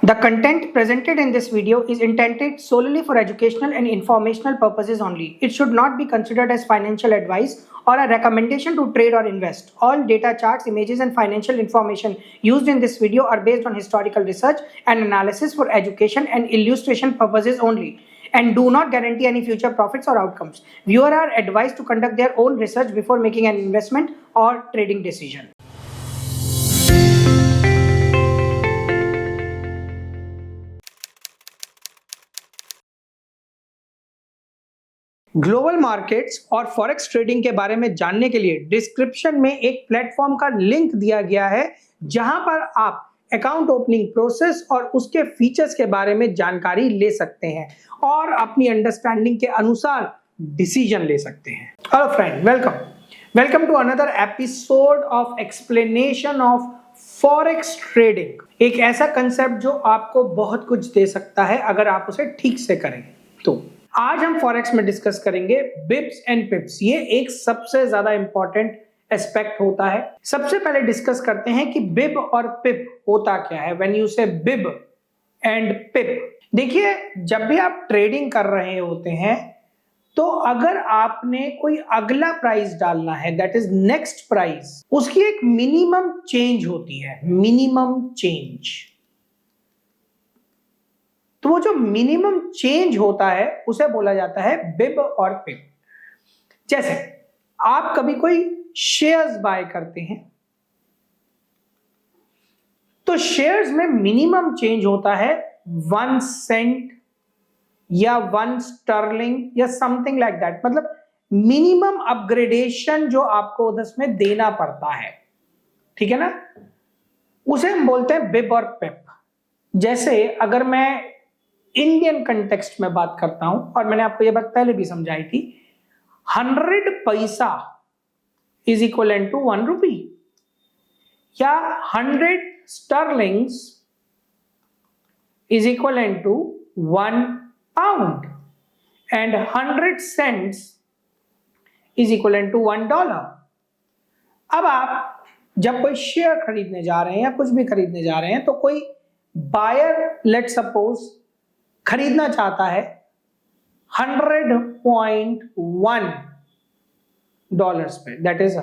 The content presented in this video is intended solely for educational and informational purposes only. It should not be considered as financial advice or a recommendation to trade or invest. All data, charts, images and financial information used in this video are based on historical research and analysis for education and illustration purposes only and do not guarantee any future profits or outcomes. Viewers are advised to conduct their own research before making an investment or trading decision. Global markets और forex trading के बारे में जानने के लिए description में एक platform का लिंक दिया गया है जहां पर आप अकाउंट ओपनिंग प्रोसेस और उसके फीचर्स के बारे में जानकारी ले सकते हैं और अपनी अंडरस्टैंडिंग के अनुसार डिसीजन ले सकते हैं। Hello friend, welcome to another episode of explanation of forex trading. एक ऐसा कंसेप्ट जो आपको बहुत कुछ दे सकता है अगर आप उसे ठीक से करें। तो आज हम फॉरेक्स में डिस्कस करेंगे बिप्स एंड पिप्स। ये एक सबसे ज्यादा इंपॉर्टेंट एस्पेक्ट होता है। सबसे पहले डिस्कस करते हैं कि बिब और पिप होता क्या है। व्हेन यू से बिब एंड पिप, देखिए जब भी आप ट्रेडिंग कर रहे होते हैं तो अगर आपने कोई अगला प्राइस डालना है, दैट इज नेक्स्ट प्राइस, उसकी एक मिनिमम चेंज होती है, मिनिमम चेंज। तो वो जो मिनिमम चेंज होता है उसे बोला जाता है बिब और पिप। जैसे आप कभी कोई शेयर्स बाय करते हैं तो शेयर्स में मिनिमम चेंज होता है 1 सेंट या 1 स्टर्लिंग या समथिंग लाइक दैट। मतलब मिनिमम अपग्रेडेशन जो आपको उसमें देना पड़ता है, ठीक है ना, उसे हम बोलते हैं बिब और पिप। जैसे अगर मैं इंडियन कंटेक्स्ट में बात करता हूं, और मैंने आपको यह बात पहले भी समझाई थी, 100 पैसा इज इक्वल टू 1 रुपी, या 100 sterlings is equal to 1 pound, and 100 cents is equal to $1। अब आप जब कोई शेयर खरीदने जा रहे हैं या कुछ भी खरीदने जा रहे हैं तो कोई बायर, लेट सपोज, खरीदना चाहता है 100.1 डॉलर्स पे, दैट इज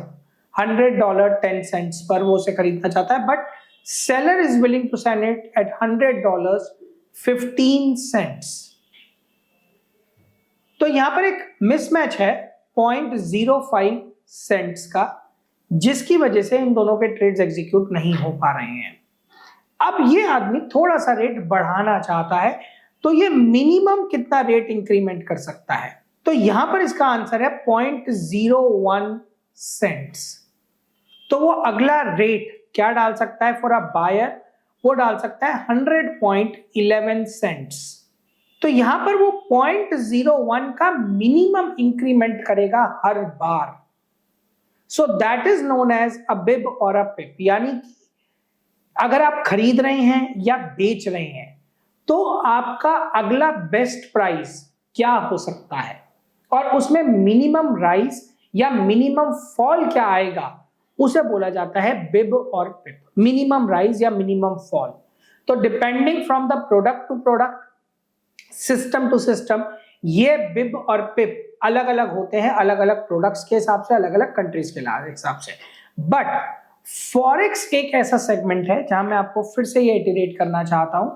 $100.10 पर वो उसे खरीदना चाहता है, but seller is willing to sell it at $100.15। तो यहां पर एक मिसमैच है 0.05 सेंट्स का, जिसकी वजह से इन दोनों के ट्रेड्स एग्जीक्यूट नहीं हो पा रहे हैं। अब ये आदमी थोड़ा सा रेट बढ़ाना चाहता है, तो ये मिनिमम कितना रेट इंक्रीमेंट कर सकता है? तो यहां पर इसका आंसर है 0.01 सेंट्स। तो वो अगला रेट क्या डाल सकता है फॉर अ बायर? वो डाल सकता है 100.11 सेंट्स। तो यहां पर वो 0.01 का मिनिमम इंक्रीमेंट करेगा हर बार। So that is known as a pip और अ पिप। यानी कि अगर आप खरीद रहे हैं या बेच रहे हैं तो आपका अगला बेस्ट प्राइस क्या हो सकता है और उसमें मिनिमम राइज या मिनिमम फॉल क्या आएगा, उसे बोला जाता है बिब और पिप। मिनिमम राइज या मिनिमम फॉल। तो depending from the product to product, system to system, ये बिब और पिप अलग अलग होते हैं, अलग अलग प्रोडक्ट्स के हिसाब से, अलग अलग कंट्रीज के हिसाब से। बट फॉरेक्स एक ऐसा सेगमेंट है जहां मैं आपको फिर से ये इटरेट करना चाहता हूं।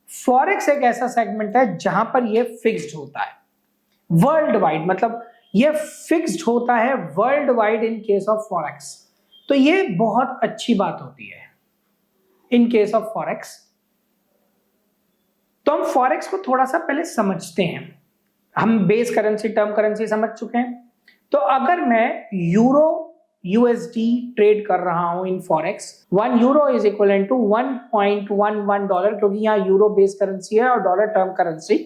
फॉरेक्स एक ऐसा सेगमेंट है जहां पर ये फिक्स्ड होता है वर्ल्ड वाइड, मतलब ये फिक्स्ड होता है world wide in case of forex. तो ये बहुत अच्छी बात होती है इन केस ऑफ फॉरेक्स। तो हम फॉरेक्स को थोड़ा सा पहले समझते हैं। हम बेस करेंसी, टर्म करेंसी समझ चुके हैं। तो अगर मैं यूरो USD ट्रेड कर रहा हूं in forex, 1 euro is equal to 1.11 dollar, क्योंकि यहां यूरो बेस करेंसी है और डॉलर टर्म करेंसी।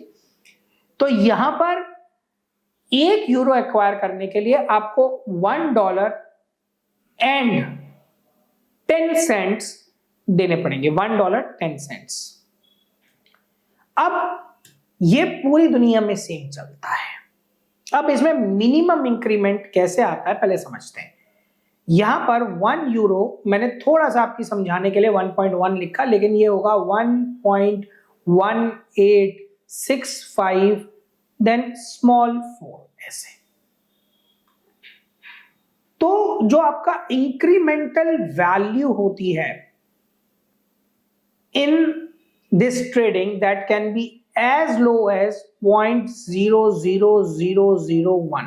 तो यहां पर 1 यूरो एक्वायर करने के लिए आपको $1.10 देने पड़ेंगे, $1.10। अब ये पूरी दुनिया में सेम चलता है। अब इसमें मिनिमम इंक्रीमेंट कैसे आता है पहले समझते हैं। यहां पर 1 यूरो, मैंने थोड़ा सा आपकी समझाने के लिए 1.1 लिखा, लेकिन ये होगा 1 1.1865 देन स्मॉल 4 ऐसे। तो जो आपका इंक्रीमेंटल वैल्यू होती है in this trading that can be as low as 0.00001,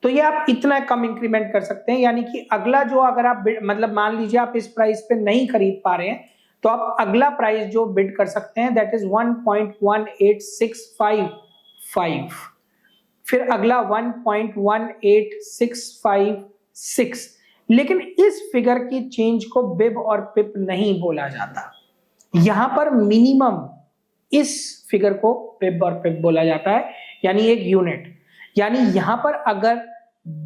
तो ये आप इतना कम इंक्रीमेंट कर सकते हैं। यानी कि अगला जो अगर आप मतलब मान लीजिए आप इस प्राइस पे नहीं खरीद पा रहे हैं तो आप अगला प्राइस जो बिड कर सकते हैं दैट इज 1.18655, फिर अगला 1.18656। लेकिन इस फिगर की चेंज को बिब और पिप नहीं बोला जाता, यहां पर मिनिमम इस फिगर को पिप और पिप बोला जाता है, यानी एक यूनिट। यानी यहां पर अगर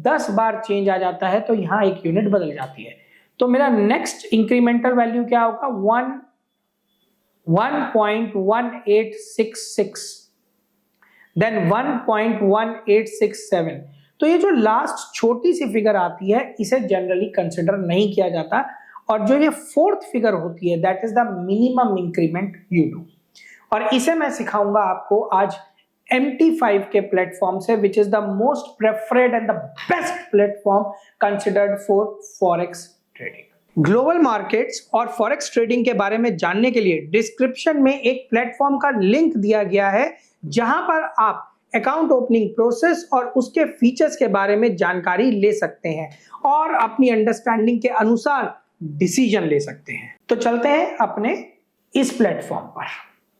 10 बार चेंज आ जाता है तो यहां एक यूनिट बदल जाती है। तो मेरा नेक्स्ट इंक्रीमेंटल वैल्यू क्या होगा, 1.1866 देन 1.1867। तो ये जो लास्ट छोटी सी फिगर आती है इसे जनरली कंसिडर नहीं किया जाता, और जो ये फोर्थ फिगर होती है that is the minimum increment you do, और इसे मैं सिखाऊंगा आपको आज MT5 के प्लेटफॉर्म से, which is the most preferred and the best platform considered for forex trading. Global markets और फॉरेक्स ट्रेडिंग के बारे में जानने के लिए डिस्क्रिप्शन में एक प्लेटफॉर्म का लिंक दिया गया है, जहां पर आप अकाउंट ओपनिंग प्रोसेस और उसके फीचर्स के बारे में जानकारी ले सकते हैं और अपनी अंडरस्टैंडिंग के अनुसार डिसीजन ले सकते हैं। तो चलते हैं अपने इस प्लेटफॉर्म पर।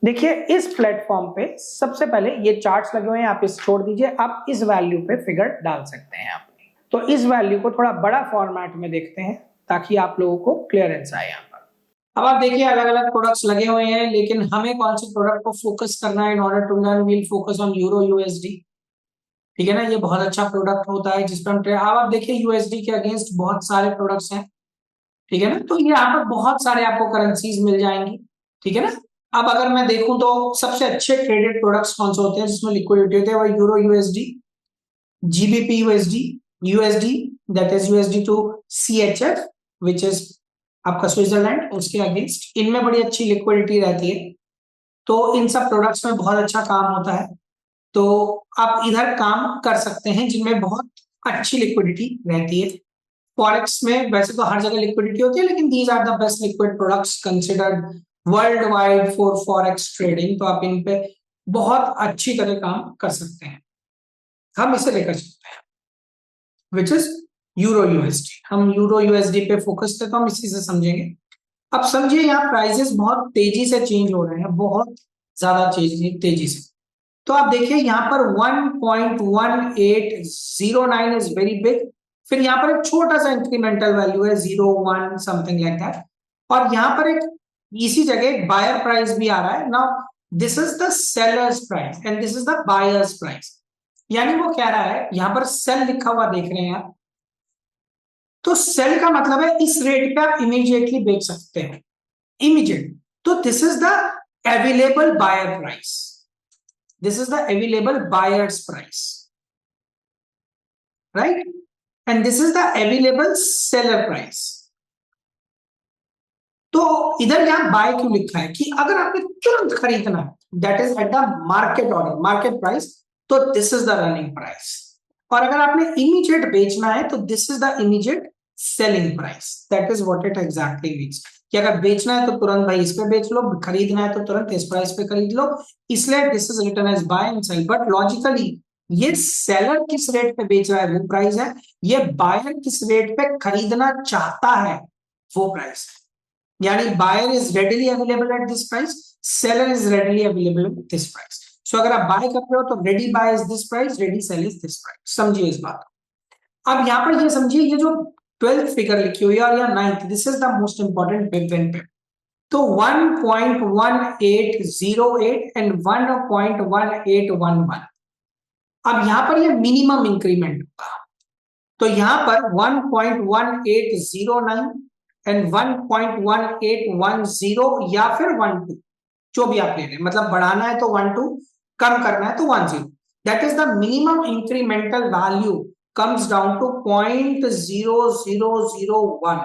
देखिए इस प्लेटफॉर्म पे सबसे पहले ये चार्ट्स लगे हुए हैं, आप इस छोड़ दीजिए, आप इस वैल्यू पे फिगर डाल सकते हैं अपनी। तो इस वैल्यू को थोड़ा बड़ा फॉर्मेट में देखते हैं ताकि आप लोगों को क्लियरेंस आए यहाँ पर। अब आप देखिए अलग अलग प्रोडक्ट्स लगे हुए हैं, लेकिन हमें कौन से प्रोडक्ट को फोकस करना है in order to learn, we'll focus on euro USD. ठीक है ना, ये बहुत अच्छा प्रोडक्ट होता है जिस पर हम अब आप देखिए यूएसडी के अगेंस्ट बहुत सारे प्रोडक्ट्स हैं। ठीक है ना, तो ये यहाँ पर बहुत सारे आपको करेंसीज मिल जाएंगी। ठीक है ना, अब अगर मैं देखूं तो सबसे अच्छे ट्रेडेड प्रोडक्ट्स कौन से होते हैं जिसमें लिक्विडिटी होती है, वो euro USD, GBP USD, USD that is USD to CHF which is आपका स्विट्जरलैंड, उसके अगेंस्ट इनमें बड़ी अच्छी लिक्विडिटी रहती है। तो इन सब प्रोडक्ट्स में बहुत अच्छा काम होता है, तो आप इधर काम कर सकते हैं जिनमें बहुत अच्छी लिक्विडिटी रहती है। फॉरेक्स में वैसे तो हर जगह लिक्विडिटी होती है, लेकिन these are the best liquid products considered worldwide for forex trading. तो आप इन पे बहुत अच्छी तरह काम कर सकते हैं। हम इसे लेकर चलते हैं विच इज यूरो यूएसडी। हम यूरो यूएसडी पे फोकस थे तो हम इसी से समझेंगे। अब समझिए यहाँ प्राइसेस बहुत तेजी से चेंज हो रहे हैं, बहुत ज्यादा तेजी से। तो आप देखिए यहाँ पर 1.1809 इज वेरी बिग, फिर यहाँ पर एक छोटा सा इंक्रीमेंटल वैल्यू है 0.1 समथिंग लाइक दैट, और यहाँ पर एक इसी जगह एक बायर प्राइस भी आ रहा है। Now this is the sellers price and this is the buyers price, यानी वो कह रहा है यहाँ पर सेल लिखा हुआ देख रहे हैं आप, तो सेल का मतलब है इस रेट पे आप इमीडिएटली बेच सकते हैं, इमीडिएट। तो this is the available buyer price, this is the available buyer's price, right? And this is the available seller price. तो इधर यहां बाय क्यों लिखा है कि अगर आपने तुरंत खरीदना है that is at the market order, market price, तो this is the running price, और अगर आपने इमीडिएट बेचना है तो this is the immediate selling price, that is what it exactly means कि अगर बेचना है तो तुरंत भाई इस पे बेच लो, खरीदना है तो तुरंत इस प्राइस पे खरीद लो, इसलिए this is written as buy and sell. But logically ये सेलर किस रेट पे बेच रहा है वो प्राइस है, ये बायर किस रेट पे खरीदना चाहता है वो प्राइस है। यानी buyer is readily available at this price, seller is readily available at this price. So अगर आप बाय कर रहे हो तो ready buy is this price, ready sell is this price. समझिए इस बात। अब यहाँ पर ये समझिए ये जो 12th फिगर लिखी हुई है और या 9th, this is the most important big Ben पे। तो 1.1808 एंड 1.1811, अब यहां पर ये मिनिमम इंक्रीमेंट होगा, तो यहां पर 1.1809 एंड 1.1810 या फिर 12, जो भी आप ले रहे हैं, मतलब बढ़ाना है तो 12, कम करना है तो 10, that is the minimum incremental value comes down to 0.0001.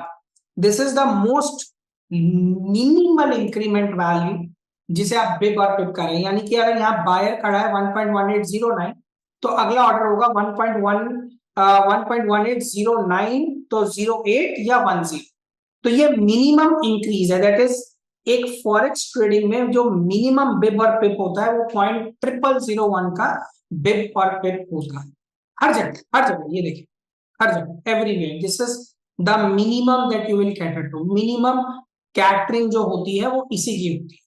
This is the most minimal increment value जिसे आप बिग और पिप करें, यानी कि अगर यहाँ बायर खड़ा है 1.1809 तो अगला ऑर्डर होगा 1.1809 तो 08 या 10। तो ये मिनिमम इंक्रीज है, दैट इज एक फॉरेक्स ट्रेडिंग में जो मिनिमम बिब और पिप होता है वो 0.0001 का बिब और पिप होता है। हर जगह ये देखिए, हर जगह everywhere this is the minimum that you will cater to. Minimum catering जो होती है वो इसी की होती है।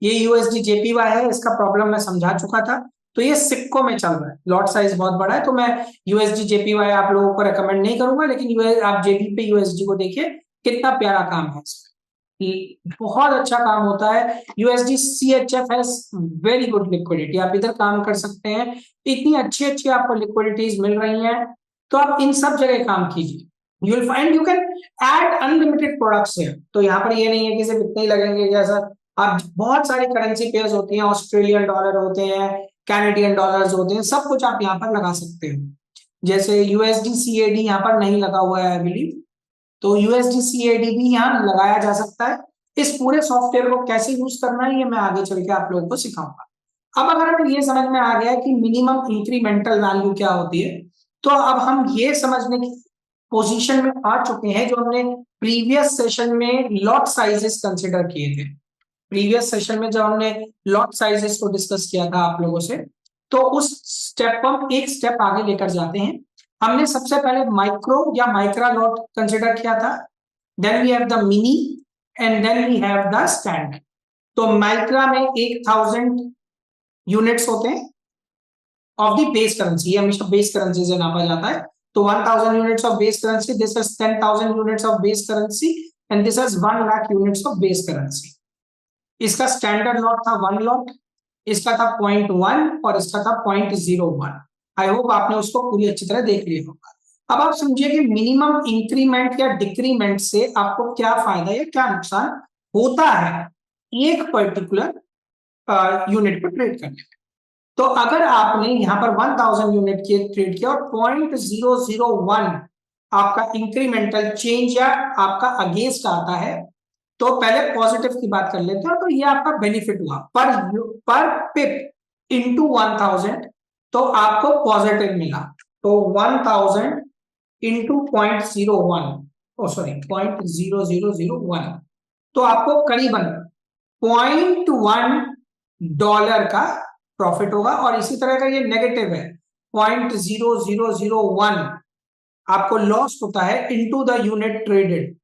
ये यूएसडी जेपीवाई है, इसका प्रॉब्लम मैं समझा चुका था। तो ये सिक्कों में चल रहा है, लॉट साइज बहुत बड़ा है, तो मैं यूएसडी जेपीवाई आप लोगों को रेकमेंड नहीं करूंगा, लेकिन आप जेबी पे यूएसडी को देखिए, कितना प्यारा काम है इसमें, बहुत अच्छा काम होता है। USD CHF has very good liquidity, आप इधर काम कर सकते हैं, इतनी अच्छी अच्छी आपको लिक्विडिटीज मिल रही हैं, तो आप इन सब जगह काम कीजिए। You will find you can add unlimited products है। तो यहाँ पर ये नहीं है कि सिर्फ इतने ही लगेंगे, जैसा आप बहुत सारी करेंसी पेयर्स होती हैं, ऑस्ट्रेलियन डॉलर होते हैं, कैनेडियन डॉलर्स होते हैं, सब कुछ आप यहाँ पर लगा सकते हो। जैसे यूएसडी सीएडी यहाँ पर नहीं लगा हुआ है आई बिलीव, तो यूएसडी सीएडी भी यहाँ लगाया जा सकता है। इस पूरे सॉफ्टवेयर को कैसे यूज करना है ये मैं आगे चल के आप लोगों को सिखाऊंगा। अब अगर हमें ये समझ में आ गया कि मिनिमम इंक्रीमेंटल वैल्यू क्या होती है, तो अब हम ये समझने की पोजीशन में आ चुके हैं जो हमने प्रीवियस सेशन में लॉट साइजेस कंसिडर किए थे। प्रीवियस सेशन में जब हमने लॉट साइजेस को डिस्कस किया था आप लोगों से, तो उस स्टेप हम एक स्टेप आगे लेकर जाते हैं। हमने सबसे पहले माइक्रो या माइक्रा लॉट कंसिडर किया था, then we have the mini and then we have the standard. तो माइक्रा में 1000 यूनिट्स होते हैं ऑफ द बेस करेंसी, हमेशा बेस करेंसी से नापा जाता है। तो 1000 units of base currency, this is 10,000 units of base currency and this is 1 lakh units of base currency. इसका स्टैंडर्ड लॉट था 1 लॉट, इसका था 0.1 और इसका था 0.01। आई होप आपने उसको पूरी अच्छी तरह देख लिया होगा। अब आप समझिए कि मिनिमम इंक्रीमेंट या डिक्रीमेंट से आपको क्या फायदा या क्या नुकसान होता है एक पर्टिकुलर यूनिट पर ट्रेड करने में। तो अगर आपने यहाँ पर 1000 यूनिट की ट्रेड किया और 0.001 आपका इंक्रीमेंटल चेंज या आपका अगेंस्ट आता है, तो पहले पॉजिटिव की बात कर लेते हैं, तो ये आपका बेनिफिट हुआ पर पिप इंटू 1000, तो आपको पॉजिटिव मिला। तो 1000 इंटू 0.01 सॉरी 0.0001, तो आपको करीबन $0.1 का प्रॉफिट होगा। और इसी तरह का ये नेगेटिव है, 0.0001 आपको लॉस होता है इनटू द यूनिट ट्रेडेड,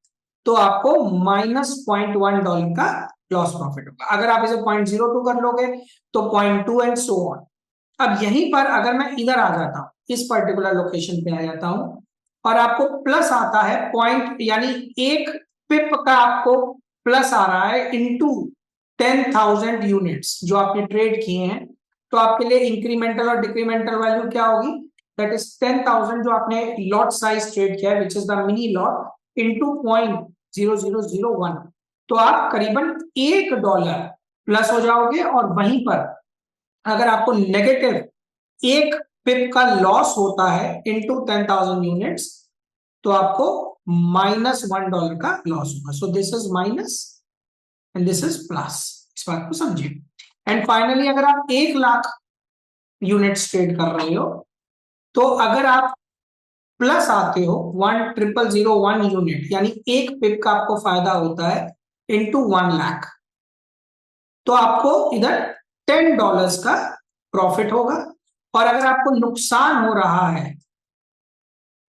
तो आपको -$0.1 का लॉस प्रॉफिट होगा। अगर आप इसे 0.02 कर लोगे तो 0.2 एंड सो ऑन। अब यहीं पर अगर मैं इधर आ जाता हूं, इस पर्टिकुलर लोकेशन पे आ जाता हूं और आपको प्लस आता है पॉइंट, यानी एक पिप का आपको प्लस आ रहा है इनटू 10,000 यूनिट्स जो आपने ट्रेड किए हैं, तो आपके लिए इंक्रीमेंटल और डिक्रीमेंटल वैल्यू क्या होगी, दैट इज 10,000 जो आपने लॉट साइज ट्रेड किया है which is the mini lot into 0.0001, तो आप करीबन $1 प्लस हो जाओगे। और वहीं पर अगर आपको नेगेटिव एक पिप का लॉस होता है इनटू 10,000 यूनिट्स, तो आपको -$1 का लॉस होगा। So this is minus and this is plus, इस बात को समझिए। एंड फाइनली अगर आप 1 लाख यूनिट्स ट्रेड कर रहे हो, तो अगर आप प्लस आते हो 1,000,001 यूनिट, यानी एक पिप का आपको फायदा होता है इनटू 1 लाख, तो आपको इधर $10 का प्रॉफिट होगा। और अगर आपको नुकसान हो रहा है,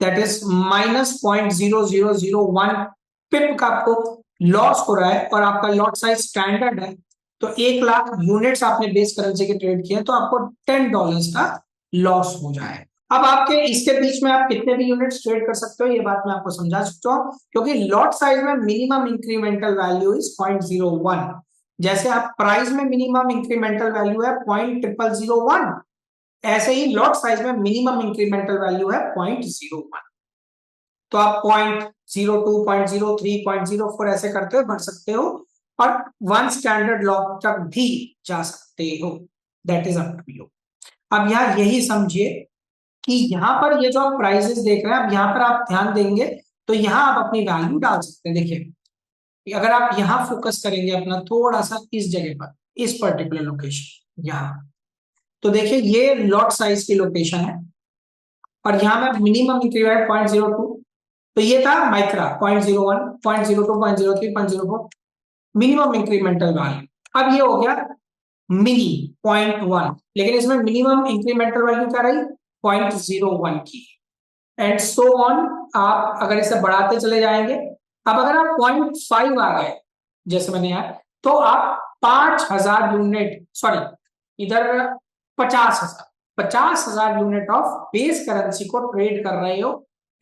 दैट इज -0.0001 पिप का आपको लॉस हो रहा है और आपका लॉट साइज स्टैंडर्ड है, तो 1 लाख यूनिट्स आपने बेस करेंसी के ट्रेड किए, तो आपको $10 का लॉस हो जाए। अब आपके इसके बीच में आप कितने भी यूनिट्स ट्रेड कर सकते हो, ये बात मैं आपको समझा सकता हूँ, क्योंकि लॉट साइज में मिनिमम इंक्रीमेंटल वैल्यू इज 0.01। जैसे आप प्राइस में मिनिमम इंक्रीमेंटल वैल्यू है 0.0001, ऐसे ही लॉट साइज में मिनिमम इंक्रीमेंटल वैल्यू है 0.01। तो आप 0.02, 0.03, 0.04 ऐसे करते हुए बढ़ सकते हो और 1 स्टैंडर्ड लॉट तक भी जा सकते हो, that is up to you. अब यहाँ यही समझिए कि यहाँ पर ये जो आप प्राइसेस देख रहे हैं, अब यहाँ पर आप ध्यान देंगे तो यहाँ आप अपनी वैल्यू डाल सकते हैं। देखिए अगर आप यहाँ फोकस करेंगे अपना थोड़ा सा इस जगह पर, इस पर्टिकुलर लोकेशन यहाँ, तो देखिए ये लॉट साइज की लोकेशन है और यहाँ में मिनिमम इंक्रीमेंट 0.02, तो ये था माइक्रा 0.01, 0.02, 0.03, 0.04 मिनिमम इंक्रीमेंटल वैल्यू। अब ये हो गया मिनी 0.1, लेकिन इसमें मिनिमम इंक्रीमेंटल वैल्यू क्या रही 0.01 की, एंड सो ऑन। आप अगर इसे बढ़ाते चले जाएंगे, अब अगर आप 0.5 आ गए जैसे मैंने यहाँ, तो आप 5,000 यूनिट, सॉरी इधर 50,000 यूनिट ऑफ बेस करेंसी को ट्रेड कर रहे हो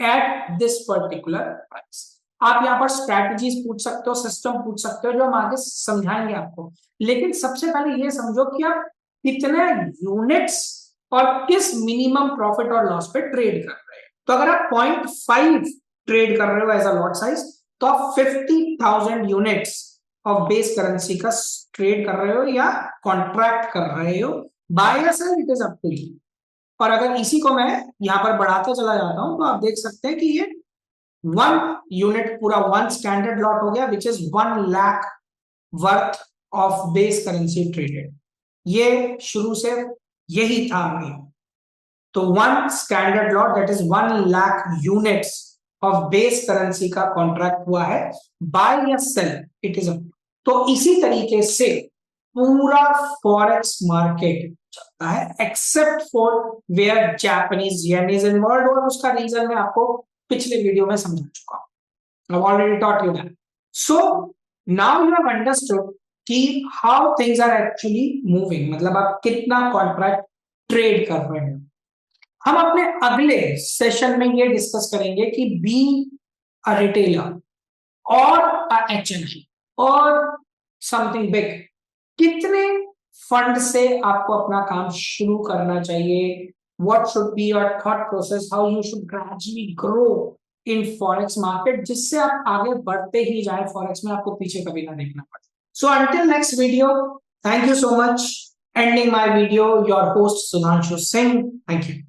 एट दिस पर्टिकुलर प्राइस। आप यहाँ पर स्ट्रैटेजीज पूछ सकते हो, सिस्टम पूछ सकते हो, जो हम आगे समझाएंगे आपको, लेकिन सबसे पहले ये समझो कि आप कितने यूनिट्स और किस मिनिमम प्रॉफिट और लॉस पे ट्रेड कर रहे हैं। तो अगर आप 0.5 ट्रेड कर रहे हो एज अ लॉट साइज, तो आप 50,000 यूनिट्स ऑफ बेस करेंसी का ट्रेड कर रहे हो या कॉन्ट्रैक्ट कर रहे हो, बाय या sell it is up to you. और अगर इसी को मैं यहां पर बढ़ाते चला जाता हूं, तो आप देख सकते हैं कि ये 1 यूनिट पूरा 1 स्टैंडर्ड लॉट हो गया, which is 1 lakh worth of base currency traded. ये शुरू से यही था मेन। तो 1 standard lot that is 1 lakh units of base currency का कॉन्ट्रैक्ट हुआ है, बाय या सेल इट इज। तो इसी तरीके से पूरा फॉरेक्स मार्केट चलता है, except for where Japanese yen is involve, और उसका रीजन मैं आपको पिछले वीडियो में समझा चुका हूं। I've already taught you that. So now you have understood कि how things are actually moving, मतलब आप कितना कॉन्ट्रैक्ट ट्रेड कर रहे हैं। हम अपने अगले सेशन में ये डिस्कस करेंगे कि बी अ रिटेलर और अ HNI और समथिंग बिग, कितने फंड से आपको अपना काम शुरू करना चाहिए, what should be your thought process, how you should gradually grow in forex market, जिससे आप आगे बढ़ते ही जाए फॉरेक्स में, आपको पीछे कभी ना देखना पड़े। So until next video, thank you so much. Ending my video, your host Sudhanshu Singh, thank you.